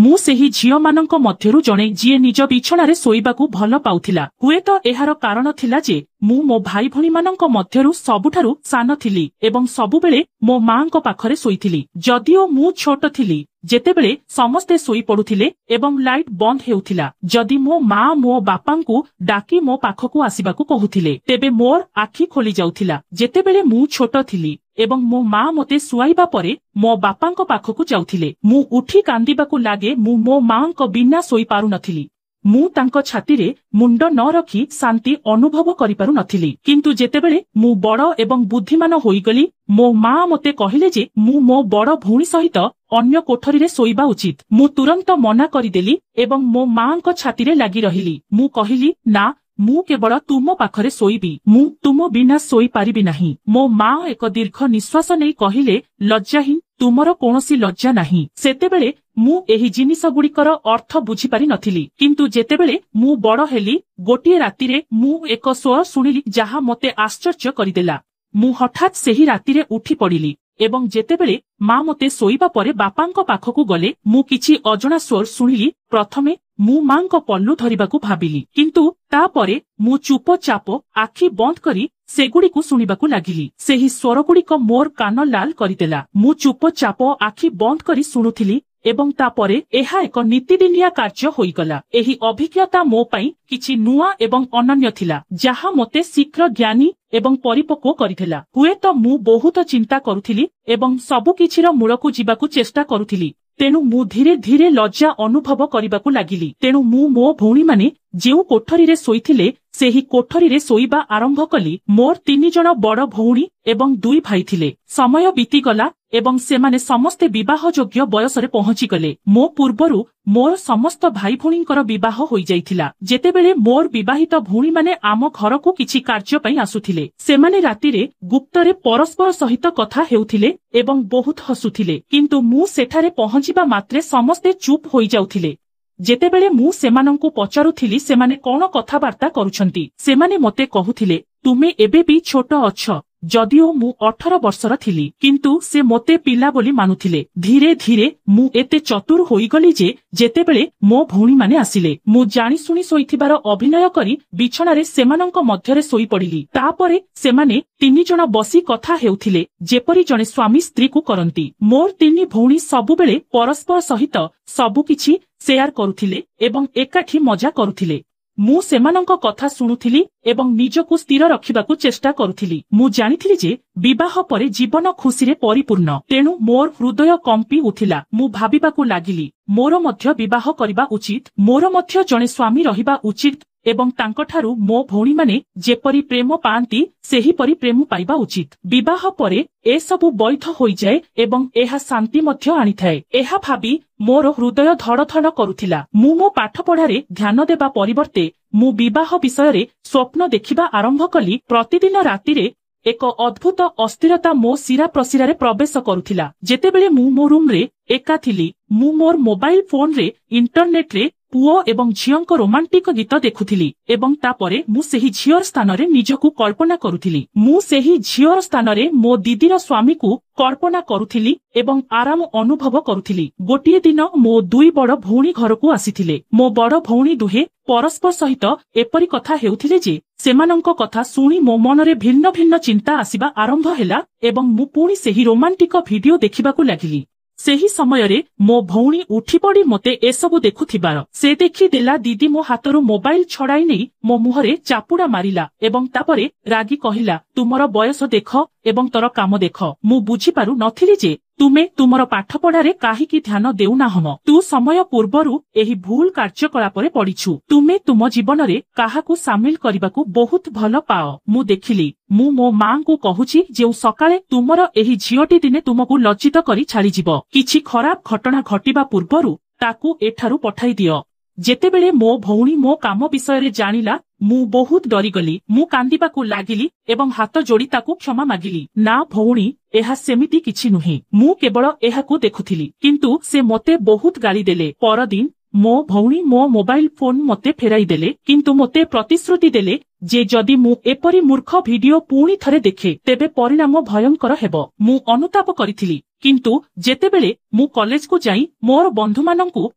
ମୁଁ ସେହି ଝିଅମାନଙ୍କ ମଧ୍ୟରୁ ଜଣେ ଯିଏ ନିଜ ବିଛଣାରେ ଶୋଇବାକୁ ଭଲ ପାଉଥିଲା। ହୁଏତ ଏହାର କାରଣ ଥିଲା ଯେ ମୁଁ ମୋ ଭାଇ ଭଉଣୀମାନଙ୍କ ମଧ୍ୟରୁ ସବୁଠାରୁ ସାନ ଥିଲି ଏବଂ ସବୁବେଳେ ମୋ ମାଙ୍କ ପାଖରେ ଶୋଇଥିଲି। ଯଦିଓ ମୁଁ ଛୋଟ ଥିଲି ଯେତେବେଳେ ସମସ୍ତେ ଶୋଇ ପଡୁଥିଲେ ଏବଂ ଲାଇଟ୍ ବନ୍ଦ ହେଉଥିଲା, ଯଦି ମୋ ମା ମୋ ବାପାଙ୍କୁ ଡାକି ମୋ ପାଖକୁ ଆସିବାକୁ କହୁଥିଲେ, ତେବେ ମୋର ଆଖି ଖୋଲି ଯାଉଥିଲା। ଯେତେବେଳେ ମୁଁ ଛୋଟ ଥିଲି ଏବଂ ମୋ ମା ମୋତେ ଶୁଆଇବା ପରେ ମୋ ବାପାଙ୍କ ପାଖକୁ ଯାଉଥିଲେ, ମୁଁ ଉଠି କାନ୍ଦିବାକୁ ଲାଗେ। ମୁଁ ମୋ ମାଙ୍କ ବିନା ଶୋଇପାରୁନଥିଲି। ମୁଁ ତାଙ୍କ ଛାତିରେ ମୁଣ୍ଡ ନ ରଖି ଶାନ୍ତି ଅନୁଭବ କରିପାରୁ ନଥିଲି। କିନ୍ତୁ ଯେତେବେଳେ ମୁଁ ବଡ଼ ଏବଂ ବୁଦ୍ଧିମାନ ହୋଇଗଲି, ମୋ ମା ମୋତେ କହିଲେ ଯେ ମୁଁ ମୋ ବଡ଼ ଭଉଣୀ ସହିତ ଅନ୍ୟ କୋଠରୀରେ ଶୋଇବା ଉଚିତ। ମୁଁ ତୁରନ୍ତ ମନା କରିଦେଲି ଏବଂ ମୋ ମାଙ୍କ ଛାତିରେ ଲାଗି ରହିଲି। ମୁଁ କହିଲି, ନା, ମୁଁ କେବଳ ତୁମ ପାଖରେ ଶୋଇବି। ମୁଁ ତୁମ ବିନା ଶୋଇପାରିବି ନାହିଁ। ମୋ ମା ଏକ ଦୀର୍ଘ ନିଶ୍ୱାସ ନେଇ କହିଲେ, ଲଜ୍ଜାହୀନ, ତୁମର କୌଣସି ଲଜ୍ଜା ନାହିଁ। ସେତେବେଳେ ମୁଁ ଏହି ଜିନିଷଗୁଡ଼ିକର ଅର୍ଥ ବୁଝିପାରି ନଥିଲି। କିନ୍ତୁ ଯେତେବେଳେ ମୁଁ ବଡ଼ ହେଲି, ଗୋଟିଏ ରାତିରେ ମୁଁ ଏକ ସ୍ୱର ଶୁଣିଲି ଯାହା ମୋତେ ଆଶ୍ଚର୍ଯ୍ୟ କରିଦେଲା। ମୁଁ ହଠାତ୍ ସେହି ରାତିରେ ଉଠି ପଡ଼ିଲି ଏବଂ ଯେତେବେଳେ ମା ମୋତେ ଶୋଇବା ପରେ ବାପାଙ୍କ ପାଖକୁ ଗଲେ, ମୁଁ କିଛି ଅଜଣା ସ୍ୱର ଶୁଣିଲି। ପ୍ରଥମେ ମୁଁ ମାଙ୍କ ପଲ୍ଲୁ ଧରିବାକୁ ଭାବିଲି, କିନ୍ତୁ ତାପରେ ମୁଁ ଚୁପଚାପ ଆଖି ବନ୍ଦ କରି ସେଗୁଡ଼ିକୁ ଶୁଣିବାକୁ ଲାଗିଲି। ସେହି ସ୍ୱରଗୁଡ଼ିକ ମୋର କାନ ଲାଲ କରିଦେଲା। ମୁଁ ଚୁପଚାପ ଆଖି ବନ୍ଦ କରି ଶୁଣୁଥିଲି ଏବଂ ତାପରେ ଏହା ଏକ ନୀତିଦିନିଆ କାର୍ଯ୍ୟ ହୋଇଗଲା। ଏହି ଅଭିଜ୍ଞତା ମୋ ପାଇଁ କିଛି ନୂଆ ଏବଂ ଅନନ୍ୟ ଥିଲା, ଯାହା ମୋତେ ଶୀଘ୍ର ଜ୍ଞାନୀ ଏବଂ ପରିପକ୍ୱ କରିଥିଲା। ହୁଏତ ମୁଁ ବହୁତ ଚିନ୍ତା କରୁଥିଲି ଏବଂ ସବୁକିଛିର ମୂଳକୁ ଯିବାକୁ ଚେଷ୍ଟା କରୁଥିଲି। ତେଣୁ ମୁଁ ଧୀରେ ଧୀରେ ଲଜ୍ଜା ଅନୁଭବ କରିବାକୁ ଲାଗିଲି। ତେଣୁ ମୁଁ ମୋ ଭଉଣୀମାନେ ଯେଉଁ କୋଠରୀରେ ଶୋଇଥିଲେ ସେହି କୋଠରୀରେ ଶୋଇବା ଆରମ୍ଭ କଲି। ମୋର 3 ଜଣ ବଡ଼ ଭଉଣୀ ଏବଂ 2 ଭାଇ ଥିଲେ। ସମୟ ବିତିଗଲା ଏବଂ ସେମାନେ ସମସ୍ତେ ବିବାହଯୋଗ୍ୟ ବୟସରେ ପହଞ୍ଚିଗଲେ। ମୋ ପୂର୍ବରୁ ମୋର ସମସ୍ତ ଭାଇ ଭଉଣୀଙ୍କର ବିବାହ ହୋଇଯାଇଥିଲା। ଯେତେବେଳେ ମୋର ବିବାହିତ ଭଉଣୀମାନେ ଆମ ଘରକୁ କିଛି କାର୍ଯ୍ୟ ପାଇଁ ଆସୁଥିଲେ, ସେମାନେ ରାତିରେ ଗୁପ୍ତରେ ପରସ୍ପର ସହିତ କଥା ହେଉଥିଲେ ଏବଂ ବହୁତ ହସୁଥିଲେ। କିନ୍ତୁ ମୁଁ ସେଠାରେ ପହଞ୍ଚିବା ମାତ୍ରେ ସମସ୍ତେ ଚୁପ୍ ହୋଇଯାଉଥିଲେ। ଯେତେବେଳେ ମୁଁ ସେମାନଙ୍କୁ ପଚାରୁଥିଲି ସେମାନେ କଣ କଥାବାର୍ତ୍ତା କରୁଛନ୍ତି, ସେମାନେ ମୋତେ କହୁଥିଲେ, ତୁମେ ଏବେ ବି ଛୋଟ ଅଛ। ଯଦିଓ ମୁଁ 18 ବର୍ଷର ଥିଲି, କିନ୍ତୁ ସେ ମୋତେ ପିଲା ବୋଲି ମାନୁଥିଲେ। ଧୀରେ ଧୀରେ ମୁଁ ଏତେ ଚତୁର ହୋଇଗଲି ଯେ ଯେତେବେଳେ ମୋ ଭଉଣୀମାନେ ଆସିଲେ, ମୁଁ ଜାଣିଶୁଣି ଶୋଇଥିବାର ଅଭିନୟ କରି ବିଛଣାରେ ସେମାନଙ୍କ ମଧ୍ୟରେ ଶୋଇପଡ଼ିଲି। ତାପରେ ସେମାନେ 3 ଜଣ ବସି କଥା ହେଉଥିଲେ, ଯେପରି ଜଣେ ସ୍ୱାମୀ ସ୍ତ୍ରୀକୁ କରନ୍ତି। ମୋର 3 ଭଉଣୀ ସବୁବେଳେ ପରସ୍ପର ସହିତ ସବୁକିଛି ସେୟାର କରୁଥିଲେ ଏବଂ ଏକାଠି ମଜା କରୁଥିଲେ। ମୁଁ ସେମାନଙ୍କ କଥା ଶୁଣୁଥିଲି ଏବଂ ନିଜକୁ ସ୍ଥିର ରଖିବାକୁ ଚେଷ୍ଟା କରୁଥିଲି। ମୁଁ ଜାଣିଥିଲି ଯେ ବିବାହ ପରେ ଜୀବନ ଖୁସିରେ ପରିପୂର୍ଣ୍ଣ। ତେଣୁ ମୋର ହୃଦୟ କମ୍ପି ଉଠିଲା। ମୁଁ ଭାବିବାକୁ ଲାଗିଲି, ମୋର ମଧ୍ୟ ବିବାହ କରିବା ଉଚିତ। ମୋର ମଧ୍ୟ ଜଣେ ସ୍ୱାମୀ ରହିବା ଉଚିତ ଏବଂ ତାଙ୍କଠାରୁ ମୋ ଭଉଣୀମାନେ ଯେପରି ପ୍ରେମ ପାଆନ୍ତି ସେହିପରି ପ୍ରେମ ପାଇବା ଉଚିତ। ବିବାହ ପରେ ଏସବୁ ବୈଧ ହୋଇଯାଏ ଏବଂ ଏହା ଶାନ୍ତି ମଧ୍ୟ ଆଣିଥାଏ। ଏହା ଭାବି ମୋର ହୃଦୟ ଧଡ଼ ଧଡ଼ କରୁଥିଲା। ମୁଁ ମୋ ପାଠପଢ଼ାରେ ଧ୍ୟାନ ଦେବା ପରିବର୍ତ୍ତେ ମୁଁ ବିବାହ ବିଷୟରେ ସ୍ୱପ୍ନ ଦେଖିବା ଆରମ୍ଭ କଲି। ପ୍ରତିଦିନ ରାତିରେ ଏକ ଅଦ୍ଭୁତ ଅସ୍ଥିରତା ମୋ ଶିରା ପ୍ରଶିରାରେ ପ୍ରବେଶ କରୁଥିଲା। ଯେତେବେଳେ ମୁଁ ମୋ ରୁମ୍ରେ ଏକା ଥିଲି, ମୁଁ ମୋର ମୋବାଇଲ ଫୋନରେ ଇଣ୍ଟରନେଟ୍ରେ ପୁଅ ଏବଂ ଝିଅଙ୍କ ରୋମାଣ୍ଟିକ ଗୀତ ଦେଖୁଥିଲି ଏବଂ ତାପରେ ମୁଁ ସେହି ଝିଅର ସ୍ଥାନରେ ନିଜକୁ କଳ୍ପନା କରୁଥିଲି। ମୁଁ ସେହି ଝିଅର ସ୍ଥାନରେ ମୋ ଦିଦିର ସ୍ୱାମୀକୁ କଳ୍ପନା କରୁଥିଲି ଏବଂ ଆରାମ ଅନୁଭବ କରୁଥିଲି। ଗୋଟିଏ ଦିନ ମୋ 2 ବଡ଼ ଭଉଣୀ ଘରକୁ ଆସିଥିଲେ। ମୋ ବଡ଼ ଭଉଣୀ ଦୁହେଁ ପରସ୍ପର ସହିତ ଏପରି କଥା ହେଉଥିଲେ ଯେ ସେମାନଙ୍କ କଥା ଶୁଣି ମୋ ମନରେ ଭିନ୍ନ ଭିନ୍ନ ଚିନ୍ତା ଆସିବା ଆରମ୍ଭ ହେଲା ଏବଂ ମୁଁ ପୁଣି ସେହି ରୋମାଣ୍ଟିକ ଭିଡିଓ ଦେଖିବାକୁ ଲାଗିଲି। ସେହି ସମୟରେ ମୋ ଭଉଣୀ ଉଠିପଡ଼ି ମୋତେ ଏସବୁ ଦେଖୁଥିବାର ସେ ଦେଖିଦେଲା। ଦିଦି ମୋ ହାତରୁ ମୋବାଇଲ ଛଡ଼ାଇ ନେଇ ମୋ ମୁହଁରେ ଚାପୁଡ଼ା ମାରିଲା ଏବଂ ତାପରେ ରାଗି କହିଲା, ତୁମର ବୟସ ଦେଖ ଏବଂ ତୋର କାମ ଦେଖ। ମୁଁ ବୁଝିପାରୁ ନଥିଲି ଯେ ତୁମେ ତୁମର ପାଠପଢ଼ାରେ କାହିଁକି ଧ୍ୟାନ ଦେଉନାହଁ। ତୁ ସମୟ ପୂର୍ବରୁ ଏହି ଭୁଲ କାର୍ଯ୍ୟକଳାପରେ ପଡ଼ିଛୁ। ତୁମେ ତୁମ ଜୀବନରେ କାହାକୁ ସାମିଲ କରିବାକୁ ବହୁତ ଭଲ ପାଅ। ମୁଁ ଦେଖିଲି, ମୁଁ ମୋ ମାଙ୍କୁ କହୁଛି ଯେଉଁ ସକାଳେ ତୁମର ଏହି ଝିଅଟି ଦିନେ ତୁମକୁ ଲଜ୍ଜିତ କରି ଛାଡ଼ିଯିବ। କିଛି ଖରାପ ଘଟଣା ଘଟିବା ପୂର୍ବରୁ ତାକୁ ଏଠାରୁ ପଠାଇ ଦିଅ। ଯେତେବେଳେ ମୋ ଭଉଣୀ ମୋ କାମ ବିଷୟରେ ଜାଣିଲା, ମୁଁ ବହୁତ ଡରିଗଲି। ମୁଁ କାନ୍ଦିବାକୁ ଲାଗିଲି ଏବଂ ହାତ ଯୋଡ଼ି ତାକୁ କ୍ଷମା ମାଗିଲି। ନା ଭଉଣୀ, ଏହା ସେମିତି କିଛି ନୁହେଁ। ମୁଁ କେବଳ ଏହାକୁ ଦେଖୁଥିଲି। କିନ୍ତୁ ସେ ମୋତେ ବହୁତ ଗାଳି ଦେଲେ। ପରଦିନ ମୋ ଭଉଣୀ ମୋ ମୋବାଇଲ ଫୋନ ମୋତେ ଫେରାଇ ଦେଲେ, କିନ୍ତୁ ମୋତେ ପ୍ରତିଶ୍ରୁତି ଦେଲେ ଯେ ଯଦି ମୁଁ ଏପରି ମୂର୍ଖ ଭିଡିଓ ପୁଣି ଥରେ ଦେଖେ ତେବେ ପରିଣାମ ଭୟଙ୍କର ହେବ। ମୁଁ ଅନୁତାପ କରିଥିଲି। କିନ୍ତୁ ଯେତେବେଳେ ମୁଁ କଲେଜକୁ ଯାଇ ମୋର ବନ୍ଧୁମାନଙ୍କୁ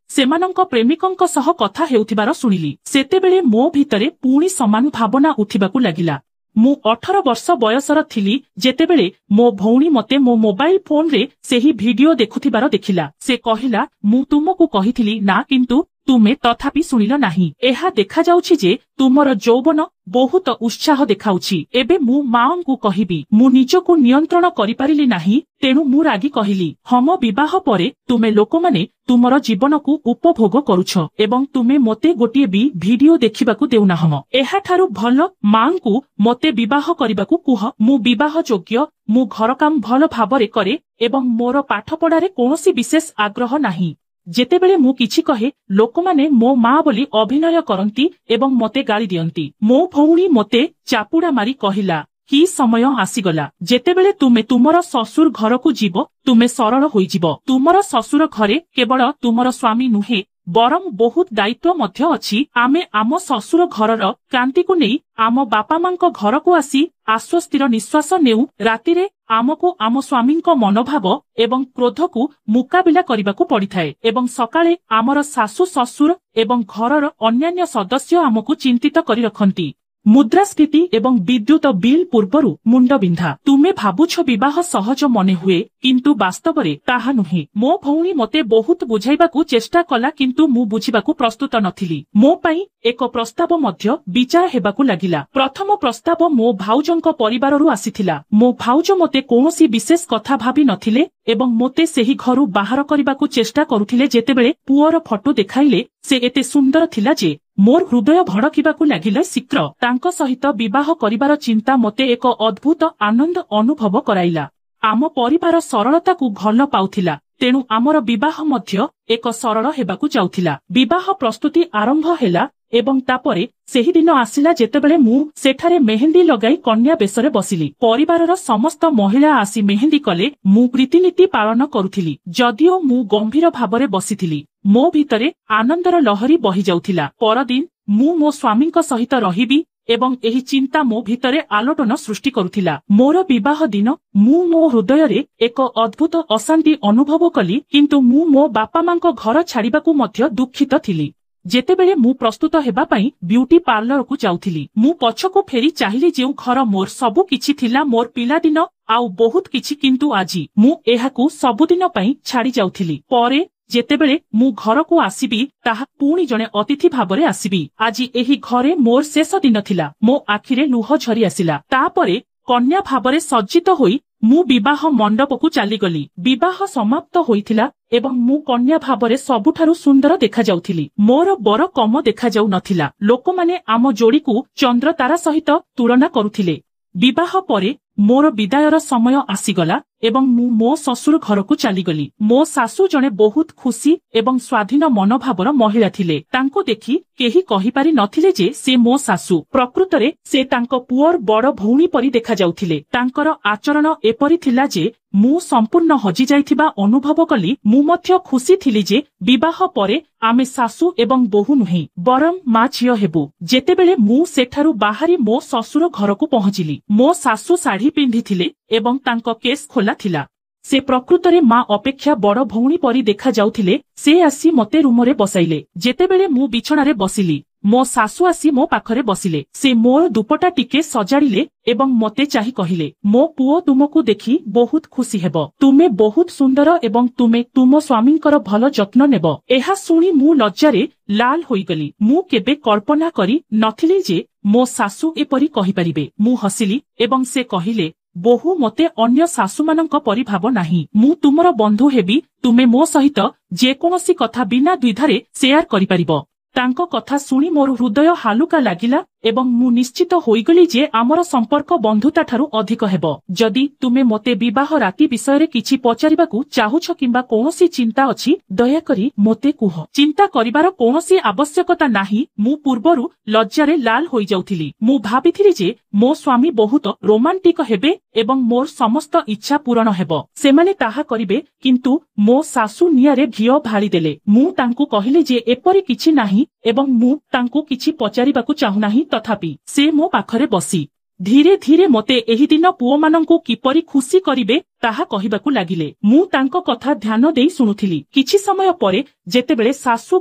ସେମାନଙ୍କ ପ୍ରେମିକଙ୍କ ସହ କଥା ହେଉଥିବାର ଶୁଣିଲି, ସେତେବେଳେ ମୋ ଭିତରେ ପୁଣି ସମାନ ଭାବନା ଉଠିବାକୁ ଲାଗିଲା। ମୁଁ 18 ବର୍ଷ ବୟସର ଥିଲି ଯେତେବେଳେ ମୋ ଭଉଣୀ ମତେ ମୋ ମୋବାଇଲ ଫୋନରେ ସେହି ଭିଡିଓ ଦେଖୁଥିବାର ଦେଖିଲା। ସେ କହିଲା, ମୁଁ ତୁମକୁ କହିଥିଲି ନା, କିନ୍ତୁ ତୁମେ ତଥାପି ଶୁଣିଲ ନାହିଁ। ଏହା ଦେଖାଯାଉଛି ଯେ ତୁମର ଯୌବନ ବହୁତ ଉତ୍ସାହ ଦେଖାଉଛି। ଏବେ ମୁଁ ମାଙ୍କୁ କହିବି। ମୁଁ ନିଜକୁ ନିୟନ୍ତ୍ରଣ କରିପାରିଲି ନାହିଁ, ତେଣୁ ମୁଁ ରାଗି କହିଲି, ହମ ବିବାହ ପରେ ତୁମେ ଲୋକମାନେ ତୁମର ଜୀବନକୁ ଉପଭୋଗ କରୁଛ ଏବଂ ତୁମେ ମୋତେ ଗୋଟିଏ ବି ଭିଡିଓ ଦେଖିବାକୁ ଦେଉନାହଁ। ଏହାଠାରୁ ଭଲ ମାଙ୍କୁ ମୋତେ ବିବାହ କରିବାକୁ କୁହ। ମୁଁ ବିବାହ ଯୋଗ୍ୟ, ମୁଁ ଘରକାମ ଭଲ ଭାବରେ କରେ ଏବଂ ମୋର ପାଠପଢାରେ କୌଣସି ବିଶେଷ ଆଗ୍ରହ ନାହିଁ। ଯେତେବେଳେ ମୁଁ କିଛି କହେ, ଲୋକମାନେ ମୋ ମା ବୋଲି ଅଭିନୟ କରନ୍ତି ଏବଂ ମୋତେ ଗାଳି ଦିଅନ୍ତି। ମୋ ଭଉଣୀ ମୋତେ ଚାପୁଡା ମାରି କହିଲା, କି ସମୟ ଆସିଗଲା ଯେତେବେଳେ ତୁମେ ତୁମର ଶ୍ୱଶୁର ଘରକୁ ଯିବ, ତୁମେ ସରଳ ହୋଇଯିବ। ତୁମର ଶ୍ୱଶୁର ଘରେ କେବଳ ତୁମର ସ୍ୱାମୀ ନୁହେଁ, ବରଂ ବହୁତ ଦାୟିତ୍ୱ ମଧ୍ୟ ଅଛି। ଆମେ ଆମ ଶ୍ୱଶୁର ଘରର କାନ୍ତିକୁ ନେଇ ଆମ ବାପା ମାଙ୍କ ଘରକୁ ଆସି ଆଶ୍ୱସ୍ତିର ନିଶ୍ୱାସ ନେଉ। ରାତିରେ ଆମକୁ ଆମ ସ୍ୱାମୀଙ୍କ ମନୋଭାବ ଏବଂ କ୍ରୋଧକୁ ମୁକାବିଲା କରିବାକୁ ପଡିଥାଏ ଏବଂ ସକାଳେ ଆମର ଶାଶୁ ଶ୍ୱଶୁର ଏବଂ ଘରର ଅନ୍ୟାନ୍ୟ ସଦସ୍ୟ ଆମକୁ ଚିନ୍ତିତ କରି ରଖନ୍ତି। ମୁଦ୍ରାସ୍ଫୀତି ଏବଂ ବିଦ୍ୟୁତ ବିଲ୍ ପୂର୍ବରୁ ମୁଣ୍ଡବିନ୍ଧା। ତୁମେ ଭାବୁଛ ବିବାହ ସହଜ ମନେ ହୁଏ, କିନ୍ତୁ ବାସ୍ତବରେ ତାହା ନୁହେଁ। ମୋ ଭଉଣୀ ମୋତେ ବହୁତ ବୁଝାଇବାକୁ ଚେଷ୍ଟା କଲା, କିନ୍ତୁ ମୁଁ ବୁଝିବାକୁ ପ୍ରସ୍ତୁତ ନଥିଲି। ମୋ ପାଇଁ ଏକ ପ୍ରସ୍ତାବ ମଧ୍ୟ ବିଚାର ହେବାକୁ ଲାଗିଲା। ପ୍ରଥମ ପ୍ରସ୍ତାବ ମୋ ଭାଉଜଙ୍କ ପରିବାରରୁ ଆସିଥିଲା। ମୋ ଭାଉଜ ମୋତେ କୌଣସି ବିଶେଷ କଥା ଭାବି ନଥିଲେ ଏବଂ ମୋତେ ସେହି ଘରୁ ବାହାର କରିବାକୁ ଚେଷ୍ଟା କରୁଥିଲେ। ଯେତେବେଳେ ପୁଅର ଫଟୋ ଦେଖାଇଲେ, ସେ ଏତେ ସୁନ୍ଦର ଥିଲା ଯେ ମୋର ହୃଦୟ ଭଡ଼କିବାକୁ ଲାଗିଲା। ଶୀଘ୍ର ତାଙ୍କ ସହିତ ବିବାହ କରିବାର ଚିନ୍ତା ମୋତେ ଏକ ଅଦ୍ଭୁତ ଆନନ୍ଦ ଅନୁଭବ କରାଇଲା। ଆମ ପରିବାର ସରଳତାକୁ ଭଲ ପାଉଥିଲା, ତେଣୁ ଆମର ବିବାହ ମଧ୍ୟ ଏକ ସରଳ ହେବାକୁ ଯାଉଥିଲା। ବିବାହ ପ୍ରସ୍ତୁତି ଆରମ୍ଭ ହେଲା ଏବଂ ତାପରେ ସେହି ଦିନ ଆସିଲା ଯେତେବେଳେ ମୁଁ ସେଠାରେ ମେହେନ୍ଦି ଲଗାଇ କନ୍ୟା ବେଶରେ ବସିଲି। ପରିବାରର ସମସ୍ତ ମହିଳା ଆସି ମେହେନ୍ଦି କଲେ। ମୁଁ ରୀତିନୀତି ପାଳନ କରୁଥିଲି, ଯଦିଓ ମୁଁ ଗମ୍ଭୀର ଭାବରେ ବସିଥିଲି। ମୋ ଭିତରେ ଆନନ୍ଦର ଲହରୀ ବହି ଯାଉଥିଲା। ପରଦିନ ମୁଁ ମୋ ସ୍ୱାମୀଙ୍କ ସହିତ ରହିବି ଏବଂ ଏହି ଚିନ୍ତା ମୋ ଭିତରେ ଆଲୋଡ଼ନ ସୃଷ୍ଟି କରୁଥିଲା। ମୋର ବିବାହ ଦିନ ମୁଁ ମୋ ହୃଦୟରେ ଏକ ଅଦ୍ଭୁତ ଅଶାନ୍ତି ଅନୁଭବ କଲି, କିନ୍ତୁ ମୁଁ ମୋ ବାପା ମାଙ୍କ ଘର ଛାଡିବାକୁ ମଧ୍ୟ ଦୁଃଖିତ ଥିଲି। ଯେତେବେଳେ ମୁଁ ପ୍ରସ୍ତୁତ ହେବା ପାଇଁ ବ୍ୟୁଟି ପାର୍ଲରକୁ ଯାଉଥିଲି, ମୁଁ ପଛକୁ ଫେରି ଚାହିଁଲି ଯେଉଁ ଘର ମୋର ସବୁ କିଛି ଥିଲା, ମୋର ପିଲାଦିନ ଆଉ ବହୁତ କିଛି, କିନ୍ତୁ ଆଜି ମୁଁ ଏହାକୁ ସବୁଦିନ ପାଇଁ ଛାଡି ଯାଉଥିଲି। ପରେ ଯେତେବେଳେ ମୁଁ ଘରକୁ ଆସିବି, ତାହା ପୁଣି ଜଣେ ଅତିଥି ଭାବରେ ଆସିବି। ଆଜି ଏହି ଘରେ ମୋର ଶେଷ ଦିନ ଥିଲା। ମୋ ଆଖିରେ ଲୁହ ଝରି ଆସିଲା। ତାପରେ କନ୍ୟା ଭାବରେ ସଜ୍ଜିତ ହୋଇ ମୁଁ ବିବାହ ମଣ୍ଡପକୁ ଚାଲିଗଲି। ବିବାହ ସମାପ୍ତ ହୋଇଥିଲା ଏବଂ ମୁଁ କନ୍ୟା ଭାବରେ ସବୁଠାରୁ ସୁନ୍ଦର ଦେଖାଯାଉଥିଲି। ମୋର ବର କମ ଦେଖାଯାଉ ନଥିଲା। ଲୋକମାନେ ଆମ ଯୋଡ଼ିକୁ ଚନ୍ଦ୍ର ତାରା ସହିତ ତୁଳନା କରୁଥିଲେ। ବିବାହ ପରେ ମୋର ବିଦାୟର ସମୟ ଆସିଗଲା ଏବଂ ମୁଁ ମୋ ଶ୍ୱଶୁର ଘରକୁ ଚାଲିଗଲି। ମୋ ଶାଶୁ ଜଣେ ବହୁତ ଖୁସି ଏବଂ ସ୍ୱାଧୀନ ମନୋଭାବର ମହିଳା ଥିଲେ। ତାଙ୍କୁ ଦେଖି କେହି କହିପାରି ନଥିଲେ ଯେ ସେ ମୋ ଶାଶୁ। ପ୍ରକୃତରେ ସେ ତାଙ୍କ ପୁଅର ବଡ଼ ଭଉଣୀ ପରି ଦେଖାଯାଉଥିଲେ। ତାଙ୍କର ଆଚରଣ ଏପରି ଥିଲା ଯେ ମୁଁ ସମ୍ପୂର୍ଣ୍ଣ ହଜିଯାଇଥିବା ଅନୁଭବ କଲି। ମୁଁ ମଧ୍ୟ ଖୁସି ଥିଲି ଯେ ବିବାହ ପରେ ଆମେ ଶାଶୁ ଏବଂ ବୋହୂ ନୁହେଁ, ବରଂ ମା ଝିଅ ହେବୁ। ଯେତେବେଳେ ମୁଁ ସେଠାରୁ ବାହାରି ମୋ ଶ୍ୱଶୁର ଘରକୁ ପହଞ୍ଚିଲି, ମୋ ଶାଶୁ ଶାଢ଼ୀ ପିନ୍ଧିଥିଲେ ଏବଂ ତାଙ୍କ କେସ୍ ଖୋଲା ଥିଲା। ସେ ପ୍ରକୃତରେ ମା ଅପେକ୍ଷା ବଡ଼ ଭଉଣୀ ପରି ଦେଖାଯାଉଥିଲେ। ସେ ଆସି ମୋତେ ରୁମରେ ବସାଇଲେ। ଯେତେବେଳେ ମୁଁ ବିଛଣାରେ ବସିଲି, ମୋ ଶାଶୁ ଆସି ମୋ ପାଖରେ ବସିଲେ। ସେ ମୋର ଦୁପଟା ଟିକେ ସଜାଡ଼ିଲେ ଏବଂ ମୋତେ ଚାହିଁ କହିଲେ, ମୋ ପୁଅ ତୁମକୁ ଦେଖି ବହୁତ ଖୁସି ହେବ। ତୁମେ ବହୁତ ସୁନ୍ଦର ଏବଂ ତୁମେ ତୁମ ସ୍ୱାମୀଙ୍କର ଭଲ ଯତ୍ନ ନେବ। ଏହା ଶୁଣି ମୁଁ ଲଜ୍ଜାରେ ଲାଲ ହୋଇଗଲି। ମୁଁ କେବେ କଳ୍ପନା କରି ନଥିଲି ଯେ ମୋ ଶାଶୁ ଏପରି କହିପାରିବେ। ମୁଁ ହସିଲି ଏବଂ ସେ କହିଲେ, ବୋହୂ ମୋତେ ଅନ୍ୟ ଶାଶୁମାନଙ୍କ ପରି ଭାବ ନାହିଁ। ମୁଁ ତୁମର ବନ୍ଧୁ ହେବି। ତୁମେ ମୋ ସହିତ ଯେକୌଣସି କଥା ବିନା ଦ୍ୱିଧାରେ ସେୟାର କରିପାରିବ। ତାଙ୍କ କଥା ଶୁଣି ମୋର ହୃଦୟ ହାଲୁକା ଲାଗିଲା ଏବଂ ମୁଁ ନିଶ୍ଚିତ ହୋଇଗଲି ଯେ ଆମର ସମ୍ପର୍କ ବନ୍ଧୁତାଠାରୁ ଅଧିକ ହେବ। ଯଦି ତୁମେ ମୋତେ ବିବାହ ରାତି ବିଷୟରେ କିଛି ପଚାରିବାକୁ ଚାହୁଁଛ କିମ୍ବା କୌଣସି ଚିନ୍ତା ଅଛି, ଦୟାକରି ମୋତେ କୁହ। ଚିନ୍ତା କରିବାର କୌଣସି ଆବଶ୍ୟକତା ନାହିଁ। ମୁଁ ପୂର୍ବରୁ ଲଜ୍ଜାରେ ଲାଲ ହୋଇଯାଉଥିଲି। ମୁଁ ଭାବିଥିଲି ଯେ ମୋ ସ୍ୱାମୀ ବହୁତ ରୋମାଣ୍ଟିକ ହେବେ ଏବଂ ମୋର ସମସ୍ତ ଇଚ୍ଛା ପୂରଣ ହେବ। ସେମାନେ ତାହା କରିବେ, କିନ୍ତୁ ମୋ ଶାଶୁ ନିଆଁରେ ଘିଅ ଢାଳିଦେଲେ। ମୁଁ ତାଙ୍କୁ କହିଲି ଯେ ଏପରି କିଛି ନାହିଁ ଏବଂ ମୁଁ ତାଙ୍କୁ କିଛି ପଚାରିବାକୁ ଚାହୁଁନାହିଁ ତଥାପି ସେ ମୋ ପାଖରେ ବସି ଧୀରେ ଧୀରେ ମୋତେ ଏହି ଦିନ ପୁଅମାନଙ୍କୁ କିପରି ଖୁସି କରିବେ ତାହା କହିବାକୁ ଲାଗିଲେ। ମୁଁ ତାଙ୍କ କଥା ଧ୍ୟାନ ଦେଇ ଶୁଣୁଥିଲି। କିଛି ସମୟ ପରେ ଯେତେବେଳେ ଶାଶୁ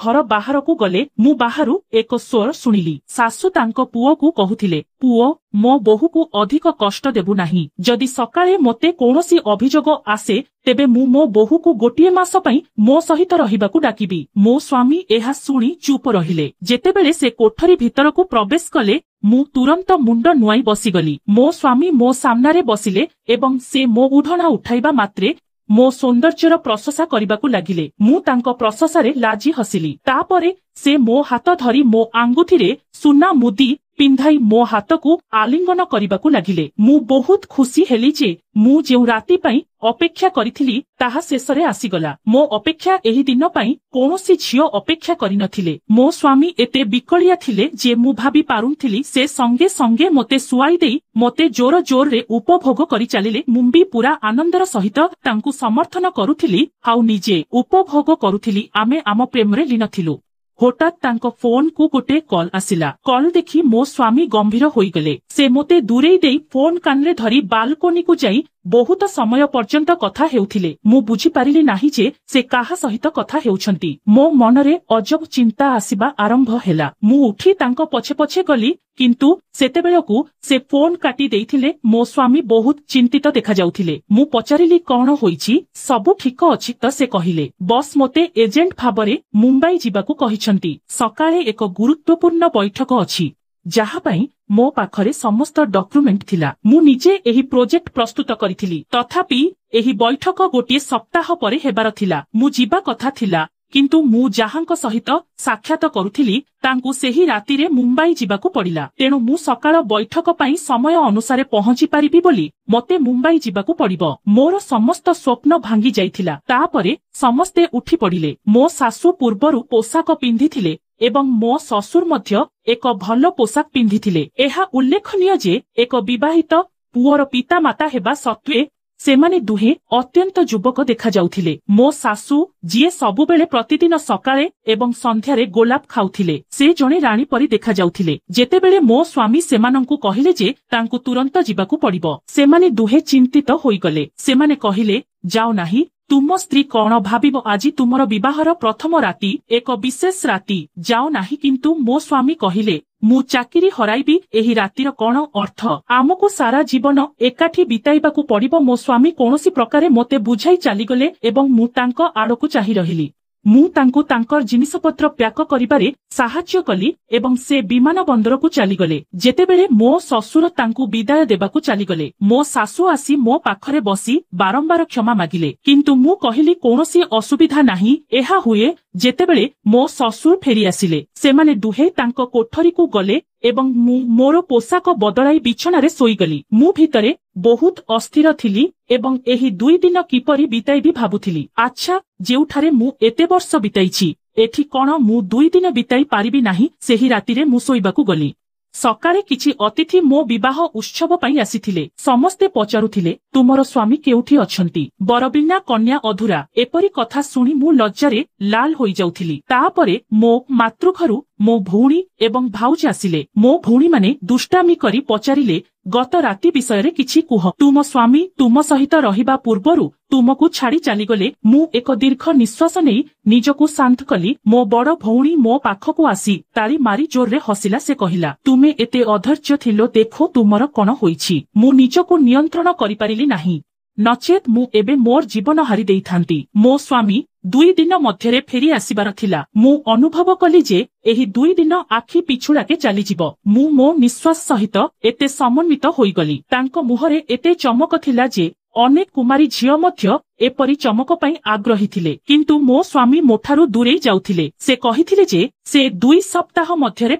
ଘର ବାହାରକୁ ଗଲେ ମୁଁ ବାହାରୁ ଏକ ସ୍ୱର ଶୁଣିଲି। ଶାଶୁ ତାଙ୍କ ପୁଅକୁ କହୁଥିଲେ, ପୁଅ, ମୋ ବୋହୂକୁ ଅଧିକ କଷ୍ଟ ଦେବୁ ନାହିଁ। ଯଦି ସକାଳେ ମୋତେ କୌଣସି ଅଭିଯୋଗ ଆସେ ତେବେ ମୁଁ ମୋ ବୋହୂକୁ ଗୋଟିଏ ମାସ ପାଇଁ ମୋ ସହିତ ରହିବାକୁ ଡାକିବି। ମୋ ସ୍ୱାମୀ ଏହା ଶୁଣି ଚୁପ ରହିଲେ। ଯେତେବେଳେ ସେ କୋଠରୀ ଭିତରକୁ ପ୍ରବେଶ କଲେ ମୁଁ ତୁରନ୍ତ ମୁଣ୍ଡ ନୁଆଇଁ ବସିଗଲି। ମୋ ସ୍ୱାମୀ ମୋ ସାମ୍ନାରେ ବସିଲେ ଏବଂ ସେ ମୋ ଉଢ଼ଣା ଉଠାଇବା ମାତ୍ରେ ମୋ ସୌନ୍ଦର୍ଯ୍ୟର ପ୍ରଶଂସା କରିବାକୁ ଲାଗିଲେ। ମୁଁ ତାଙ୍କ ପ୍ରଶଂସାରେ ଲାଜି ହସିଲି। ତାପରେ ସେ ମୋ ହାତ ଧରି ମୋ ଆଙ୍ଗୁଠିରେ ସୁନା ମୁଦି ପିନ୍ଧାଇ ମୋ ହାତକୁ ଆଲିଙ୍ଗନ କରିବାକୁ ଲାଗିଲେ। ମୁଁ ବହୁତ ଖୁସି ହେଲି ଯେ ମୁଁ ଯେଉଁ ରାତି ପାଇଁ ଅପେକ୍ଷା କରିଥିଲି ତାହା ଶେଷରେ ଆସିଗଲା। ମୋ ଅପେକ୍ଷା ଏହି ଦିନ ପାଇଁ କୌଣସି ଝିଅ ଅପେକ୍ଷା କରିନଥିଲେ। ମୋ ସ୍ୱାମୀ ଏତେ ବିକଳିଆ ଥିଲେ ଯେ ମୁଁ ଭାବି ପାରୁନଥିଲି ସେ ସଙ୍ଗେ ସଙ୍ଗେ ମୋତେ ଶୁଆଇ ଦେଇ ମୋତେ ଜୋର ଜୋରରେ ଉପଭୋଗ କରି ଚାଲିଲେ। ମୁଁ ବି ପୁରା ଆନନ୍ଦର ସହିତ ତାଙ୍କୁ ସମର୍ଥନ କରୁଥିଲି ଆଉ ନିଜେ ଉପଭୋଗ କରୁଥିଲି। ଆମେ ଆମ ପ୍ରେମରେ ଲୀନ ଥିଲୁ। ହଠାତ୍ ତାଙ୍କ ଫୋନକୁ ଗୋଟେ କଲ୍ ଆସିଲା। କଲ୍ ଦେଖି ମୋ ସ୍ୱାମୀ ଗମ୍ଭୀର ହୋଇଗଲେ। ସେ ମୋତେ ଦୂରେଇ ଦେଇ ଫୋନ କାନରେ ଧରି ବାଲକୋନିକୁ ଯାଇ ବହୁତ ସମୟ ପର୍ଯ୍ୟନ୍ତ କଥା ହେଉଥିଲେ। ମୁଁ ବୁଝିପାରିଲି ନାହିଁ ଯେ ସେ କାହା ସହିତ କଥା ହେଉଛନ୍ତି। ମୋ ମନରେ ଅଜବ ଚିନ୍ତା ଆସିବା ଆରମ୍ଭ ହେଲା। ମୁଁ ଉଠି ତାଙ୍କ ପଛେ ପଛେ ଗଲି କିନ୍ତୁ ସେତେବେଳକୁ ସେ ଫୋନ କାଟି ଦେଇଥିଲେ। ମୋ ସ୍ୱାମୀ ବହୁତ ଚିନ୍ତିତ ଦେଖାଯାଉଥିଲେ। ମୁଁ ପଚାରିଲି, କଣ ହୋଇଛି? ସବୁ ଠିକ ଅଛି ତ? ସେ କହିଲେ, ବସ୍ ମୋତେ ଏଜେଣ୍ଟ ଭାବରେ ମୁମ୍ବାଇ ଯିବାକୁ କହିଛନ୍ତି। ସକାଳେ ଏକ ଗୁରୁତ୍ୱପୂର୍ଣ୍ଣ ବୈଠକ ଅଛି ଯାହା ପାଇଁ ମୋ ପାଖରେ ସମସ୍ତ ଡକ୍ୟୁମେଣ୍ଟ ଥିଲା। ମୁଁ ନିଜେ ଏହି ପ୍ରୋଜେକ୍ଟ ପ୍ରସ୍ତୁତ କରିଥିଲି। ତଥାପି ଏହି ବୈଠକ ଗୋଟିଏ ସପ୍ତାହ ପରେ ହେବାର ଥିଲା। ମୁଁ ଯିବା କଥା ଥିଲା କିନ୍ତୁ ମୁଁ ଯାହାଙ୍କ ସହିତ ସାକ୍ଷାତ କରୁଥିଲି ତାଙ୍କୁ ସେହି ରାତିରେ ମୁମ୍ବାଇ ଯିବାକୁ ପଡ଼ିଲା। ତେଣୁ ମୁଁ ସକାଳ ବୈଠକ ପାଇଁ ସମୟ ଅନୁସାରେ ପହଞ୍ଚି ପାରିବି ବୋଲି ମୋତେ ମୁମ୍ବାଇ ଯିବାକୁ ପଡ଼ିବ। ମୋର ସମସ୍ତ ସ୍ୱପ୍ନ ଭାଙ୍ଗି ଯାଇଥିଲା। ତାପରେ ସମସ୍ତେ ଉଠି ପଡ଼ିଲେ। ମୋ ଶାଶୁ ପୂର୍ବରୁ ପୋଷାକ ପିନ୍ଧିଥିଲେ ଏବଂ ମୋ ଶ୍ୱଶୁର ମଧ୍ୟ ଏକ ଭଲ ପୋଷାକ ପିନ୍ଧିଥିଲେ। ଏହା ଉଲ୍ଲେଖନୀୟ ଯେ ଏକ ବିବାହିତ ପୁଅର ପିତାମାତା ହେବା ସତ୍ତ୍ୱେ ସେମାନେ ଦୁହେଁ ଅତ୍ୟନ୍ତ ଯୁବକ ଦେଖାଯାଉଥିଲେ। ମୋ ଶାଶୁ ଯିଏ ସବୁବେଳେ ପ୍ରତିଦିନ ସକାଳେ ଏବଂ ସନ୍ଧ୍ୟାରେ ଗୋଲାପ ଖାଉଥିଲେ ସେ ଜଣେ ରାଣୀ ପରି ଦେଖାଯାଉଥିଲେ। ଯେତେବେଳେ ମୋ ସ୍ୱାମୀ ସେମାନଙ୍କୁ କହିଲେ ଯେ ତାଙ୍କୁ ତୁରନ୍ତ ଯିବାକୁ ପଡ଼ିବ ସେମାନେ ଦୁହେଁ ଚିନ୍ତିତ ହୋଇଗଲେ। ସେମାନେ କହିଲେ, ଯାଅ ନାହିଁ, ତୁମ ସ୍ତ୍ରୀ କଣ ଭାବିବ? ଆଜି ତୁମର ବିବାହର ପ୍ରଥମ ରାତି, ଏକ ବିଶେଷ ରାତି, ଯାଅ ନାହିଁ। କିନ୍ତୁ ମୋ ସ୍ୱାମୀ କହିଲେ, ମୁଁ ଚାକିରି ହରାଇବି, ଏହି ରାତିର କଣ ଅର୍ଥ? ଆମକୁ ସାରା ଜୀବନ ଏକାଠି ବିତାଇବାକୁ ପଡ଼ିବ। ମୋ ସ୍ୱାମୀ କୌଣସି ପ୍ରକାରେ ମୋତେ ବୁଝାଇ ଚାଲିଗଲେ ଏବଂ ମୁଁ ତାଙ୍କ ଆଡ଼କୁ ଚାହିଁ ରହିଲି। ମୁଁ ତାଙ୍କୁ ତାଙ୍କର ଜିନିଷପତ୍ର ପ୍ୟାକ କରିବାରେ ସାହାଯ୍ୟ କଲି ଏବଂ ସେ ବିମାନ ବନ୍ଦରକୁ ଚାଲିଗଲେ। ଯେତେବେଳେ ମୋ ଶ୍ୱଶୁର ତାଙ୍କୁ ବିଦାୟ ଦେବାକୁ ଚାଲିଗଲେ ମୋ ଶାଶୁ ଆସି ମୋ ପାଖରେ ବସି ବାରମ୍ବାର କ୍ଷମା ମାଗିଲେ। କିନ୍ତୁ ମୁଁ କହିଲି, କୌଣସି ଅସୁବିଧା ନାହିଁ। ଏହା ହୁଏ ଯେତେବେଳେ ମୋ ଶ୍ୱଶୁର ଫେରି ଆସିଲେ ସେମାନେ ଦୁହେଁ ତାଙ୍କ କୋଠରୀକୁ ଗଲେ ଏବଂ ମୁଁ ମୋର ପୋଷାକ ବଦଳାଇ ବିଛଣାରେ ଶୋଇଗଲି। ମୁଁ ଭିତରେ ବହୁତ ଅସ୍ଥିର ଥିଲି ଏବଂ ଏହି 2 ଦିନ କିପରି ବିତାଇବି ଭାବୁଥିଲି। ଆଚ୍ଛା, ଯେଉଁଠାରେ ମୁଁ ଏତେ ବର୍ଷ ବିତାଇଛି ଏଠି କଣ ମୁଁ 2 ଦିନ ବିତାଇ ପାରିବି ନାହିଁ? ସେହି ରାତିରେ ମୁଁ ଶୋଇବାକୁ ଗଲି। ସକାଳେ କିଛି ଅତିଥି ମୋ ବିବାହ ଉତ୍ସବ ପାଇଁ ଆସିଥିଲେ। ସମସ୍ତେ ପଚାରୁଥିଲେ, ତୁମର ସ୍ୱାମୀ କେଉଁଠି ଅଛନ୍ତି? ବର ବିନା କନ୍ୟା ଅଧୁରା। ଏପରି କଥା ଶୁଣି ମୁଁ ଲଜ୍ଜାରେ ଲାଲ ହୋଇଯାଉଥିଲି। ତାପରେ ମୋ ମାତୃଘରୁ ମୋ ଭଉଣୀ ଏବଂ ଭାଉଜ ଆସିଲେ। ମୋ ଭଉଣୀମାନେ ଦୁଷ୍ଟାମି କରି ପଚାରିଲେ, ଗତ ରାତି ବିଷୟରେ କିଛି କୁହ। ତୁମ ସ୍ୱାମୀ ତୁମ ସହିତ ରହିବା ପୂର୍ବରୁ ତୁମକୁ ଛାଡ଼ି ଚାଲିଗଲେ। ମୁଁ ଏକ ଦୀର୍ଘ ନିଶ୍ୱାସ ନେଇ ନିଜକୁ ଶାନ୍ତ କଲି। ମୋ ବଡ଼ ଭଉଣୀ ମୋ ପାଖକୁ ଆସି ତାଳି ମାରି ଜୋରରେ ହସିଲା। ସେ କହିଲା, ତୁମେ ଏତେ ଅଧୈର୍ଯ୍ୟ ଥିଲ, ଦେଖ ତୁମର କଣ ହୋଇଛି। ମୁଁ ନିଜକୁ ନିୟନ୍ତ୍ରଣ କରିପାରିଲି ନାହିଁ, ନଚେତ୍ ମୁଁ ଏବେ ମୋର ଜୀବନ ହାରି ଦେଇଥାନ୍ତି। ମୋ ସ୍ୱାମୀ 2 ଦିନ ମଧ୍ୟରେ ଫେରି ଆସିବାର ଥିଲା। ମୁଁ ଅନୁଭବ କଲି ଯେ ଏହି 2 ଦିନ ଆଖି ପିଛୁଳାକେ ଚାଲିଯିବ। ମୁଁ ମୋ ନିଶ୍ୱାସ ସହିତ ଏତେ ସମନ୍ୱିତ ହୋଇଗଲି। ତାଙ୍କ ମୁହଁରେ ଏତେ ଚମକ ଥିଲା ଯେ ଅନେକ କୁମାରୀ ଝିଅ ମଧ୍ୟ ଏପରି ଚମକ ପାଇଁ ଆଗ୍ରହୀ ଥିଲେ। କିନ୍ତୁ ମୋ ସ୍ୱାମୀ ମୋଠାରୁ ଦୂରେଇ ଯାଉଥିଲେ। ସେ କହିଥିଲେ ଯେ ସେ 2 ସପ୍ତାହ ମଧ୍ୟରେ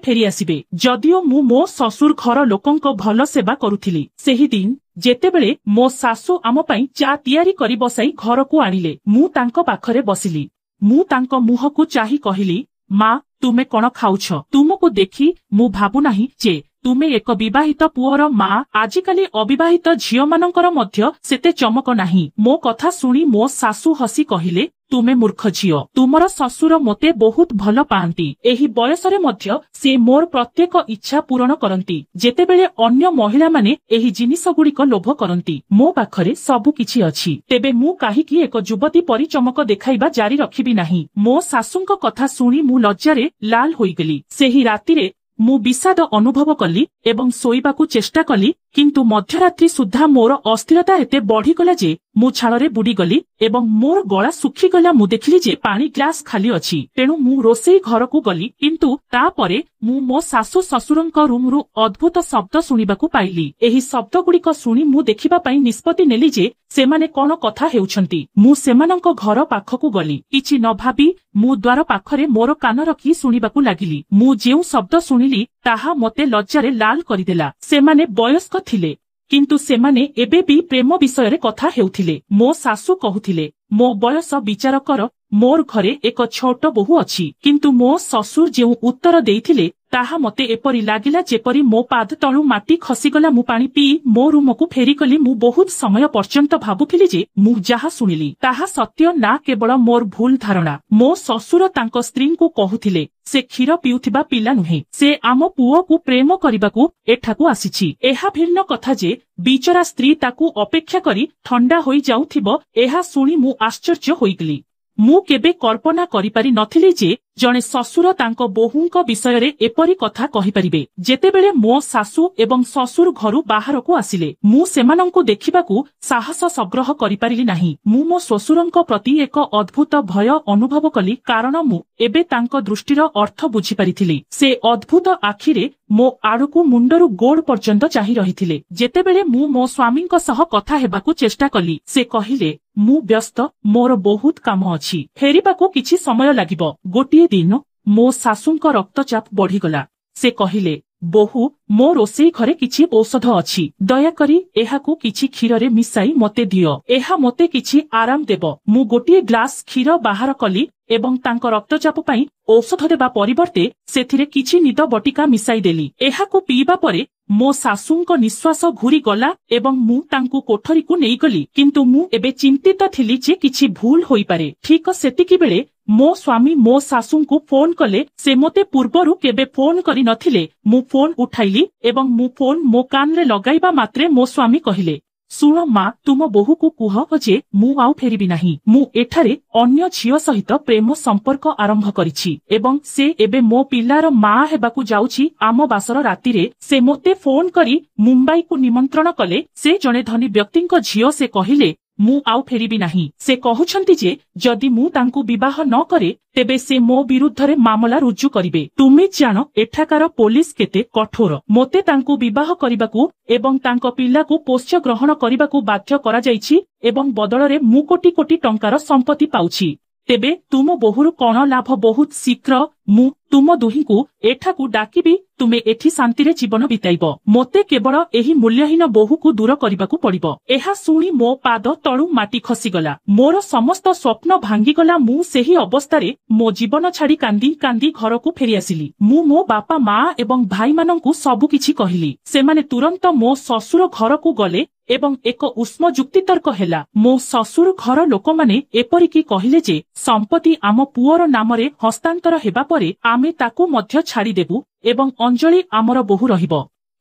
ଫେରି ଆସିବେ। ଯଦିଓ ମୁଁ ମୋ ଶ୍ୱଶୁର ଘର ଲୋକଙ୍କ ଭଲ ସେବା କରୁଥିଲି, ସେହି ଦିନ ଯେତେବେଳେ ମୋ ଶାଶୁ ଆମ ପାଇଁ ଚା ତିଆରି କରି ବସାଇ ଘରକୁ ଆଣିଲେ ମୁଁ ତାଙ୍କ ପାଖରେ ବସିଲି। ମୁଁ ତାଙ୍କ ମୁହଁକୁ ଚାହିଁ କହିଲି, ମା, ତୁମେ କଣ ଖାଉଛ? ତୁମକୁ ଦେଖି ମୁଁ ଭାବୁନାହିଁ ଯେ ତୁମେ ଏକ ବିବାହିତ ପୁଅର ମା। ଆଜିକାଲି ଅବିବାହିତ ଝିଅମାନଙ୍କର ମଧ୍ୟ ସେତେ ଚମକ ନାହିଁ। ମୋ କଥା ଶୁଣି ମୋ ଶାଶୁ ହସି କହିଲେ, ତୁମେ ମୂର୍ଖ ଝିଅ। ତୁମର ଶ୍ୱଶୁର ମୋତେ ବହୁତ ଭଲ ପାଆନ୍ତି। ଏହି ବୟସରେ ମଧ୍ୟ ସେ ମୋର ପ୍ରତ୍ୟେକ ଇଚ୍ଛା ପୂରଣ କରନ୍ତି। ଯେତେବେଳେ ଅନ୍ୟ ମହିଳାମାନେ ଏହି ଜିନିଷଗୁଡ଼ିକ ଲୋଭ କରନ୍ତି, ମୋ ପାଖରେ ସବୁ କିଛି ଅଛି। ତେବେ ମୁଁ କାହିଁକି ଏକ ଯୁବତୀ ପରି ଚମକ ଦେଖାଇବା ଜାରି ରଖିବି ନାହିଁ? ମୋ ଶାଶୁଙ୍କ କଥା ଶୁଣି ମୁଁ ଲଜ୍ଜାରେ ଲାଲ ହୋଇଗଲି। ସେହି ରାତିରେ ମୁଁ ବିଷାଦ ଅନୁଭବ କଲି ଏବଂ ଶୋଇବାକୁ ଚେଷ୍ଟା କଲି, କିନ୍ତୁ ମଧ୍ୟରାତ୍ରି ସୁଦ୍ଧା ମୋର ଅସ୍ଥିରତା ଏତେ ବଢିଗଲା ଯେ ମୁଁ ଝାଳରେ ବୁଡିଗଲି ଏବଂ ମୋର ଗଳା ଶୁଖିଗଲା। ମୁଁ ଦେଖିଲି ଯେ ପାଣି ଗ୍ଲାସ ଖାଲି ଅଛି। ତେଣୁ ମୁଁ ରୋଷେଇ ଘରକୁ ଗଲି, କିନ୍ତୁ ତାପରେ ମୁଁ ମୋ ଶାଶୁ ଶ୍ୱଶୁରଙ୍କ ରୁମରୁ ଅଦ୍ଭୁତ ଶବ୍ଦ ଶୁଣିବାକୁ ପାଇଲି। ଏହି ଶବ୍ଦଗୁଡ଼ିକ ଶୁଣି ମୁଁ ଦେଖିବା ପାଇଁ ନିଷ୍ପତ୍ତି ନେଲି ଯେ ସେମାନେ କଣ କଥା ହେଉଛନ୍ତି। ମୁଁ ସେମାନଙ୍କ ଘର ପାଖକୁ ଗଲି। କିଛି ନ ଭାବି ମୁଁ ଦ୍ୱାର ପାଖରେ ମୋର କାନ ରଖି ଶୁଣିବାକୁ ଲାଗିଲି। ମୁଁ ଯେଉଁ ଶବ୍ଦ ଶୁଣିଲି ତାହା ମୋତେ ଲଜ୍ଜାରେ ଲାଲ କରିଦେଲା। ସେମାନେ ବୟସ୍କ ଥିଲେ, କିନ୍ତୁ ସେମାନେ ଏବେ ବି ପ୍ରେମ ବିଷୟରେ କଥା ହେଉଥିଲେ। ମୋ ଶାଶୁ କହୁଥିଲେ, ମୋ ବୟସ ବିଚାର କର, ମୋର ଘରେ ଏକ ଛୋଟ ବୋହୂ ଅଛି। କିନ୍ତୁ ମୋ ଶ୍ୱଶୁର ଯେଉଁ ଉତ୍ତର ଦେଇଥିଲେ ତାହା ମୋତେ ଏପରି ଲାଗିଲା ଯେପରି ମୋ ପାଦ ତଳୁ ମାଟି ଖସିଗଲା। ମୁଁ ପାଣି ପିଇ ମୋ ରୁମକୁ ଫେରିଗଲି। ମୁଁ ବହୁତ ସମୟ ପର୍ଯ୍ୟନ୍ତ ଭାବୁଥିଲି ଯେ ମୁଁ ଯାହା ଶୁଣିଲି ତାହା ସତ୍ୟ ନା କେବଳ ମୋର ଭୁଲ ଧାରଣା। ମୋ ଶ୍ୱଶୁର ତାଙ୍କ ସ୍ତ୍ରୀଙ୍କୁ କହୁଥିଲେ, ସେ କ୍ଷୀର ପିଉଥିବା ପିଲା ନୁହେଁ, ସେ ଆମ ପୁଅକୁ ପ୍ରେମ କରିବାକୁ ଏଠାକୁ ଆସିଛି। ଏହା ଭିନ୍ନ କଥା ଯେ ବିଚରା ସ୍ତ୍ରୀ ତାକୁ ଅପେକ୍ଷା କରି ଥଣ୍ଡା ହୋଇଯାଉଥିବ। ଏହା ଶୁଣି ମୁଁ ଆଶ୍ଚର୍ଯ୍ୟ ହୋଇଗଲି। ମୁଁ କେବେ କଳ୍ପନା କରିପାରି ନଥିଲି ଯେ ଜଣେ ଶ୍ୱଶୁର ତାଙ୍କ ବୋହୂଙ୍କ ବିଷୟରେ ଏପରି କଥା କହିପାରିବେ। ଯେତେବେଳେ ମୋ ଶାଶୁ ଏବଂ ଶ୍ୱଶୁର ଘରୁ ବାହାରକୁ ଆସିଲେ, ମୁଁ ସେମାନଙ୍କୁ ଦେଖିବାକୁ ସାହସ ସଂଗ୍ରହ କରିପାରିଲି ନାହିଁ। ମୁଁ ମୋ ଶ୍ୱଶୁରଙ୍କ ପ୍ରତି ଏକ ଅଦ୍ଭୁତ ଭୟ ଅନୁଭବ କଲି, କାରଣ ମୁଁ ଏବେ ତାଙ୍କ ଦୃଷ୍ଟିର ଅର୍ଥ ବୁଝିପାରିଥିଲି। ସେ ଅଦ୍ଭୁତ ଆଖିରେ ମୋ ଆଡ଼କୁ ମୁଣ୍ଡରୁ ଗୋଡ଼ ପର୍ଯ୍ୟନ୍ତ ଚାହିଁ ରହିଥିଲେ। ଯେତେବେଳେ ମୁଁ ମୋ ସ୍ୱାମୀଙ୍କ ସହ କଥା ହେବାକୁ ଚେଷ୍ଟା କଲି, ସେ କହିଲେ, ମୁଁ ବ୍ୟସ୍ତ, ମୋର ବହୁତ କାମ ଅଛି, ଫେରିବାକୁ କିଛି ସମୟ ଲାଗିବ। ଗୋଟିଏ ଦିନ ମୋ ଶାଶୁଙ୍କ ରକ୍ତଚାପ ବଢିଗଲା। ସେ କହିଲେ, ବୋହୂ, ମୋ ରୋଷେଇ ଘରେ କିଛି ଔଷଧ ଅଛି, ଦୟାକରି ଏହାକୁ କିଛି କ୍ଷୀରରେ ମିଶାଇ ମୋତେ ଦିଅ। ଏହା ମୋତେ କିଛି ଆରାମ ଦେବ। ମୁଁ ଗୋଟିଏ ଗ୍ଲାସ କ୍ଷୀର ବାହାର କଲି ଏବଂ ତାଙ୍କ ରକ୍ତଚାପ ପାଇଁ ଔଷଧ ଦେବା ପରିବର୍ତ୍ତେ ସେଥିରେ କିଛି ନିଦ ବଟିକା ମିଶାଇ ଦେଲି। ଏହାକୁ ପିଇବା ପରେ ମୋ ଶାଶୁଙ୍କ ନିଶ୍ୱାସ ଘୂରିଗଲା ଏବଂ ମୁଁ ତାଙ୍କୁ କୋଠରୀକୁ ନେଇଗଲି। କିନ୍ତୁ ମୁଁ ଏବେ ଚିନ୍ତିତ ଥିଲି ଯେ କିଛି ଭୁଲ ହୋଇପାରେ। ଠିକ ସେତିକିବେଳେ ମୋ ସ୍ୱାମୀ ମୋ ଶାଶୁଙ୍କୁ ଫୋନ କଲେ। ସେ ମୋତେ ପୂର୍ବରୁ କେବେ ଫୋନ କରି ନଥିଲେ। ମୁଁ ଫୋନ ଉଠାଇଲି ଏବଂ ମୁଁ ଫୋନ ମୋ କାନରେ ଲଗାଇବା ମାତ୍ରେ ମୋ ସ୍ୱାମୀ କହିଲେ, ଶୁଣ ମା, ତୁମ ବୋହୂକୁ କୁହ ଯେ ମୁଁ ଆଉ ଫେରିବି ନାହିଁ। ମୁଁ ଏଠାରେ ଅନ୍ୟ ଝିଅ ସହିତ ପ୍ରେମ ସମ୍ପର୍କ ଆରମ୍ଭ କରିଛି ଏବଂ ସେ ଏବେ ମୋ ପିଲାର ମା ହେବାକୁ ଯାଉଛି। ଆମ ବାସର ରାତିରେ ସେ ମୋତେ ଫୋନ କରି ମୁମ୍ବାଇକୁ ନିମନ୍ତ୍ରଣ କଲେ। ସେ ଜଣେ ଧନୀ ବ୍ୟକ୍ତିଙ୍କ ଝିଅ। ସେ କହିଲେ, ମୁଁ ଆଉ ଫେରିବି ନାହିଁ। ସେ କହୁଛନ୍ତି ଯେ ଯଦି ମୁଁ ତାଙ୍କୁ ବିବାହ ନ କରେ ତେବେ ସେ ମୋ ବିରୁଦ୍ଧରେ ମାମଲା ରୁଜୁ କରିବେ। ତୁମେ ଜାଣ ଏଠାକାର ପୋଲିସ କେତେ କଠୋର। ମୋତେ ତାଙ୍କୁ ବିବାହ କରିବାକୁ ଏବଂ ତାଙ୍କ ପିଲାକୁ ପୋଷ୍ୟ ଗ୍ରହଣ କରିବାକୁ ବାଧ୍ୟ କରାଯାଇଛି ଏବଂ ବଦଳରେ ମୁଁ କୋଟି କୋଟି ଟଙ୍କାର ସମ୍ପତ୍ତି ପାଉଛି। ତେବେ ତୁମ ବୋହୂର କଣ ଲାଭ? ବହୁତ ଶୀଘ୍ର ମୁଁ ତୁମ ଦୁହିଁଙ୍କୁ ଏଠାକୁ ଡାକିବି। ତୁମେ ଏଠି ଶାନ୍ତିରେ ଜୀବନ ବିତାଇବ। ମୋତେ କେବଳ ଏହି ମୂଲ୍ୟହୀନ ବୋହୂକୁ ଦୂର କରିବାକୁ ପଡ଼ିବ। ଏହା ଶୁଣି ମୋ ପାଦ ତଳୁ ମାଟି ଖସିଗଲା। ମୋର ସମସ୍ତ ସ୍ୱପ୍ନ ଭାଙ୍ଗିଗଲା। ମୁଁ ସେହି ଅବସ୍ଥାରେ ମୋ ଜୀବନ ଛାଡ଼ି କାନ୍ଦି କାନ୍ଦି ଘରକୁ ଫେରିଆସିଲି। ମୁଁ ମୋ ବାପା ମା ଏବଂ ଭାଇମାନଙ୍କୁ ସବୁକିଛି କହିଲି। ସେମାନେ ତୁରନ୍ତ ମୋ ଶ୍ୱଶୁର ଘରକୁ ଗଲେ ଏବଂ ଏକ ଉଷ୍ମ ଯୁକ୍ତିତର୍କ ହେଲା। ମୋ ଶ୍ୱଶୁର ଘର ଲୋକମାନେ ଏପରିକି କହିଲେ ଯେ ସମ୍ପତ୍ତି ଆମ ପୁଅର ନାମରେ ହସ୍ତାନ୍ତର ହେବା ପରେ ଆମେ ତାକୁ ମଧ୍ୟ ଛାଡ଼ିଦେବୁ ଏବଂ ଅଞ୍ଜଳି ଆମର ବୋହୂ ରହିବ।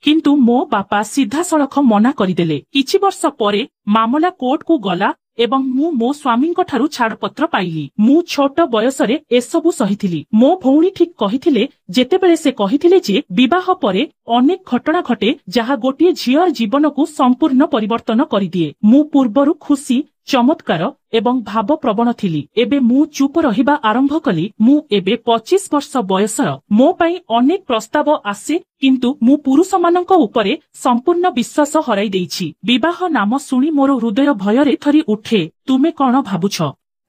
କିନ୍ତୁ ମୋ ବାପା ସିଧାସଳଖ ମନା କରିଦେଲେ। କିଛି ବର୍ଷ ପରେ ମାମଲା କୋର୍ଟକୁ ଗଲା ଏବଂ ମୁଁ ମୋ ସ୍ୱାମୀଙ୍କଠାରୁ ଛାଡ଼ପତ୍ର ପାଇଲି। ମୁଁ ଛୋଟ ବୟସରେ ଏସବୁ ସହିଥିଲି। ମୋ ଭଉଣୀ ଠିକ୍ କହିଥିଲେ ଯେତେବେଳେ ସେ କହିଥିଲେ ଯେ ବିବାହ ପରେ ଅନେକ ଘଟଣା ଘଟେ ଯାହା ଗୋଟିଏ ଝିଅର ଜୀବନକୁ ସମ୍ପୂର୍ଣ୍ଣ ପରିବର୍ତ୍ତନ କରିଦିଏ। ମୁଁ ପୂର୍ବରୁ ଖୁସି, ଚମତ୍କାର ଏବଂ ଭାବପ୍ରବଣ ଥିଲି। ଏବେ ମୁଁ ଚୁପ ରହିବା ଆରମ୍ଭ କଲି। ମୁଁ ଏବେ 25 ବର୍ଷ ବୟସର। ମୋ ପାଇଁ ଅନେକ ପ୍ରସ୍ତାବ ଆସେ, କିନ୍ତୁ ମୁଁ ପୁରୁଷମାନଙ୍କ ଉପରେ ସମ୍ପୂର୍ଣ୍ଣ ବିଶ୍ୱାସ ହରାଇ ଦେଇଛି। ବିବାହ ନାମ ଶୁଣି ମୋର ହୃଦୟ ଭୟରେ ଥରି ଉଠେ। ତୁମେ କଣ ଭାବୁଛ?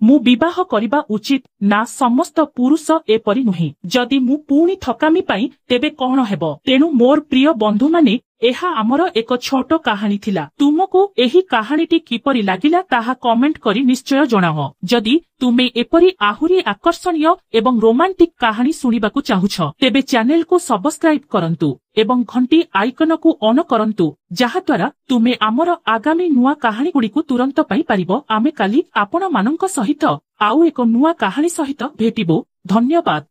ମୁଁ ବିବାହ କରିବା ଉଚିତ ନା? ସମସ୍ତ ପୁରୁଷ ଏପରି ନୁହେଁ। ଯଦି ମୁଁ ପୁଣି ଠକାମି ପାଇଁ ତେବେ କଣ ହେବ? ତେଣୁ ମୋର ପ୍ରିୟ ବନ୍ଧୁମାନେ, ଏହା ଆମର ଏକ ଛୋଟ କାହାଣୀ ଥିଲା। ତୁମକୁ ଏହି କାହାଣୀଟି କିପରି ଲାଗିଲା ତାହା କମେଣ୍ଟ କରି ନିଶ୍ଚୟ ଜଣାଅ। ଯଦି ତୁମେ ଏପରି ଆହୁରି ଆକର୍ଷଣୀୟ ଏବଂ ରୋମାଣ୍ଟିକ କାହାଣୀ ଶୁଣିବାକୁ ଚାହୁଁଛ ତେବେ ଚ୍ୟାନେଲକୁ ସବସ୍କ୍ରାଇବ କରନ୍ତୁ ଏବଂ ଘଣ୍ଟି ଆଇକନକୁ ଅନ୍ କରନ୍ତୁ ଯାହାଦ୍ୱାରା ତୁମେ ଆମର ଆଗାମୀ ନୂଆ କାହାଣୀଗୁଡ଼ିକୁ ତୁରନ୍ତ ପାଇପାରିବ। ଆମେ କାଲି ଆପଣମାନଙ୍କ ସହିତ ଆଉ ଏକ ନୂଆ କାହାଣୀ ସହିତ ଭେଟିବୁ। ଧନ୍ୟବାଦ।